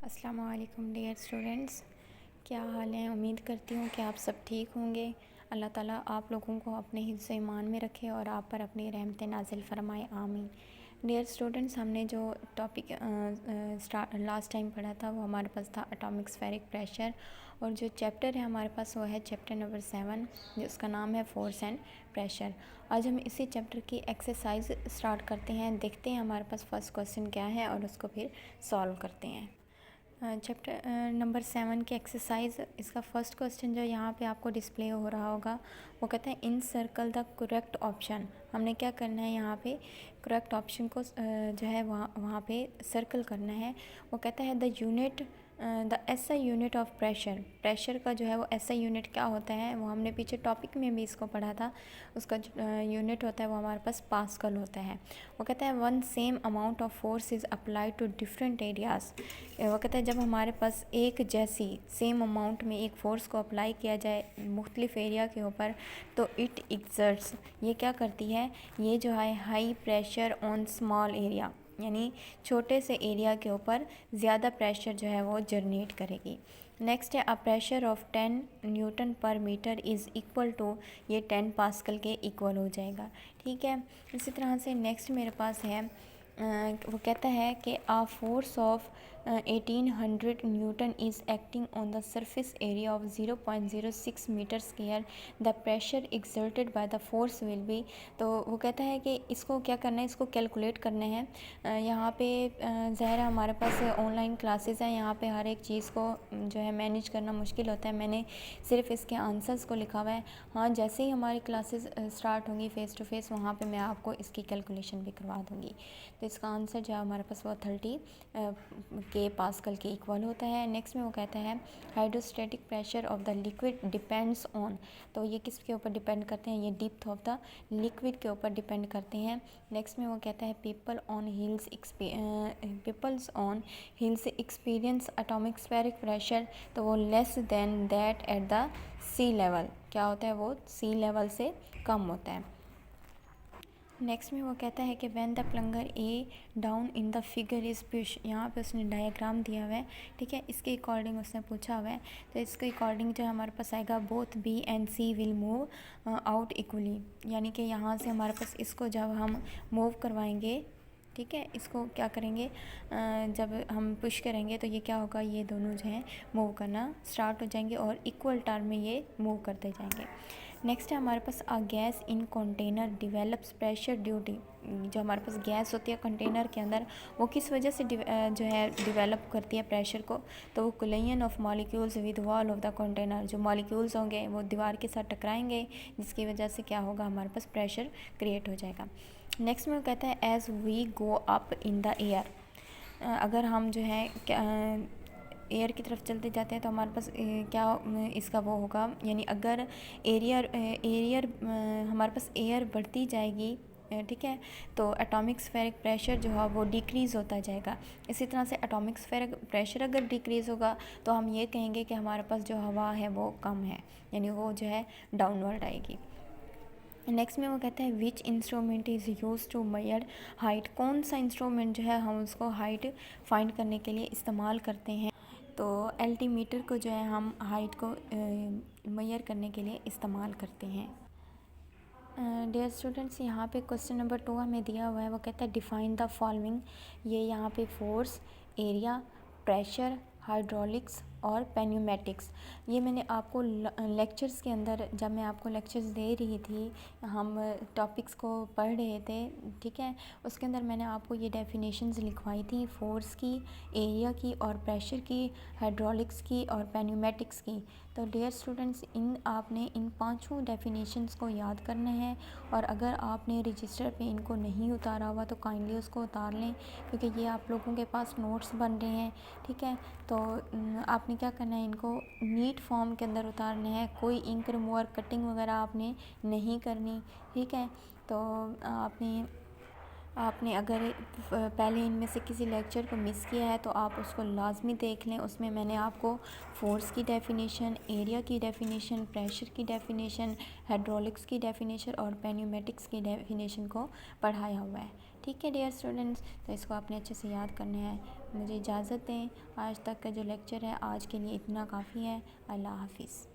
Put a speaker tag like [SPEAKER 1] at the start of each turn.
[SPEAKER 1] अस्सलाम वालेकुम dear students, क्या हाल है। उम्मीद करती हूँ कि आप सब ठीक होंगे। अल्लाह ताला आप लोगों को अपने हिफ्ज़ ईमान में रखे और आप पर अपनी रहमत नाजिल फरमाए, आमीन। डियर स्टूडेंट्स, हमने जो टॉपिक लास्ट टाइम पढ़ा था वो हमारे पास था एटॉमिक स्फेरिक प्रेशर, और जो चैप्टर है हमारे पास वो है चैप्टर नंबर 7, जिसका नाम है फोर्स एंड प्रेशर। आज हम इसी चैप्टर की एक्सरसाइज स्टार्ट करते हैं। देखते हैं हमारे पास फर्स्ट क्वेश्चन क्या है और उसको फिर सॉल्व करते हैं। चैप्टर नंबर 7 की एक्सरसाइज, इसका फर्स्ट क्वेश्चन जो यहाँ पे आपको डिस्प्ले हो रहा होगा वो कहता है इन सर्कल द करेक्ट ऑप्शन। हमने क्या करना है, यहाँ पे करेक्ट ऑप्शन को जो है वहाँ पे सर्कल करना है। वो कहता है the unit the SI unit of pressure. Pressure का जो है वो एसआई यूनिट क्या होता है, वो हमने पीछे टॉपिक में भी इसको पढ़ा था। उसका यूनिट होता है वो हमारे पास पास्कल होता है। वो कहता है one same amount of force is applied to different areas. वो कहता है जब हमारे पास एक जैसी सेम अमाउंट में एक फ़ोर्स को अप्लाई किया जाए मुख्तलिफ एरिया के ऊपर, तो इट एक्सर्ट्स, ये क्या करती है, ये जो है high pressure on small area, यानी छोटे से एरिया के ऊपर ज़्यादा प्रेशर जो है वो जनरेट करेगी। नेक्स्ट है अ प्रेशर ऑफ 10 न्यूटन पर मीटर इज़ इक्वल टू, ये 10 पास्कल के इक्वल हो जाएगा। ठीक है, इसी तरह से नेक्स्ट मेरे पास है वो कहता है कि a force of 1800 newton is acting on the surface area of 0.06 metre square, the pressure exerted by the force will be. तो वो कहता है कि इसको क्या करना है, इसको कैलकुलेट करना है। यहाँ पे ज़ाहिर है हमारे पास ऑनलाइन क्लासेस हैं, यहाँ पे हर एक चीज़ को जो है मैनेज करना मुश्किल होता है। मैंने सिर्फ इसके आंसर्स को लिखा हुआ है। हाँ, जैसे ही हमारी क्लासेस स्टार्ट होंगी फ़ेस टू फेस, वहाँ पे मैं आपको इसकी कैलकुलेशन भी करवा दूँगी। तो इसका आंसर जो है हमारे पास वो 30 के पास्कल के इक्वल होता है। नेक्स्ट में वो कहता है hydrostatic pressure of the liquid depends on. तो ये किसके ऊपर डिपेंड करते हैं, ये डेप्थ ऑफ द लिक्विड के ऊपर डिपेंड करते हैं। नेक्स्ट में वो कहता है peoples on hills experience atmospheric pressure, तो वो less than that at the sea level, क्या होता है, वो सी लेवल से कम होता है। नेक्स्ट में वो कहता है कि when the plunger A down in the figure is push, यहाँ पे उसने डायग्राम दिया हुआ है। ठीक है, इसके अकॉर्डिंग उसने पूछा हुआ है, तो इसके अकॉर्डिंग जो हमारे पास आएगा both B and C will move out equally, यानी कि यहाँ से हमारे पास इसको जब हम मूव करवाएंगे, ठीक है, इसको क्या करेंगे, जब हम पुश करेंगे तो ये क्या होगा, ये दोनों जो हैं मूव करना स्टार्ट हो जाएंगे और इक्वल टर्म में ये मूव करते जाएंगे। नेक्स्ट है हमारे पास a gas in container develops pressure due to, जो हमारे पास गैस होती है कंटेनर के अंदर, वो किस वजह से जो है डिवेलप करती है प्रेशर को, तो वो collision of molecules with wall of the container, जो मॉलिक्यूल्स होंगे वो दीवार के साथ टकराएंगे, जिसकी वजह से क्या होगा, हमारे पास प्रेशर क्रिएट हो जाएगा। नेक्स्ट में वो कहता है as we go up in the air, अगर हम जो है एयर की तरफ चलते जाते हैं तो हमारे पास क्या इसका वो होगा, यानी अगर एरियर हमारे पास एयर बढ़ती जाएगी, ठीक है, तो एटॉमिक स्फेरिक प्रेशर जो है वो डिक्रीज़ होता जाएगा। इसी तरह से एटॉमिक स्फेरिक प्रेशर अगर डिक्रीज़ होगा तो हम ये कहेंगे कि हमारे पास जो हवा है वो कम है, यानी वो जो है डाउनवर्ड आएगी। नेक्स्ट में वो कहता है which instrument is use to measure height, कौन सा इंस्ट्रूमेंट जो है हम उसको हाइट फाइंड करने के लिए इस्तेमाल करते हैं, तो एल्टीमीटर को जो है हम हाइट को मेजर करने के लिए इस्तेमाल करते हैं। डियर स्टूडेंट्स, यहाँ पे क्वेश्चन नंबर 2 हमें दिया हुआ है, वो कहता है डिफ़ाइन द फॉलोइंग। ये यहाँ पे फोर्स, एरिया, प्रेशर, हाइड्रोलिक्स और पेन्यूमेटिक्स, ये मैंने आपको लेक्चर्स के अंदर, जब मैं आपको लेक्चर्स दे रही थी, हम टॉपिक्स को पढ़ रहे थे, ठीक है, उसके अंदर मैंने आपको ये डेफिनेशंस लिखवाई थी, फोर्स की, एरिया की और प्रेशर की, हाइड्रोलिक्स की और पेन्यूमेटिक्स की। तो डियर स्टूडेंट्स, आपने इन पांचों डेफिनेशंस को याद करना है, और अगर आपने रजिस्टर पे इनको नहीं उतारा हुआ तो काइंडली उसको उतार लें, क्योंकि ये आप लोगों के पास नोट्स बन रहे हैं। ठीक है, तो आपने क्या करना है, इनको नीट फॉर्म के अंदर उतारना है, कोई इंक रिमूवर कटिंग वगैरह आपने नहीं करनी। ठीक है, तो आपने अगर पहले इनमें से किसी लेक्चर को मिस किया है तो आप उसको लाजमी देख लें। उसमें मैंने आपको फोर्स की डेफिनेशन, एरिया की डेफिनेशन, प्रेशर की डेफिनेशन, हाइड्रोलिक्स की डेफिनेशन और पेन्यूमेटिक्स की डेफिनेशन को पढ़ाया हुआ है। ठीक है डियर स्टूडेंट्स, तो इसको आपने अच्छे से याद करना है। मुझे इजाज़त दें, आज तक का जो लेक्चर है आज के लिए इतना काफ़ी है। अल्लाह हाफिज़।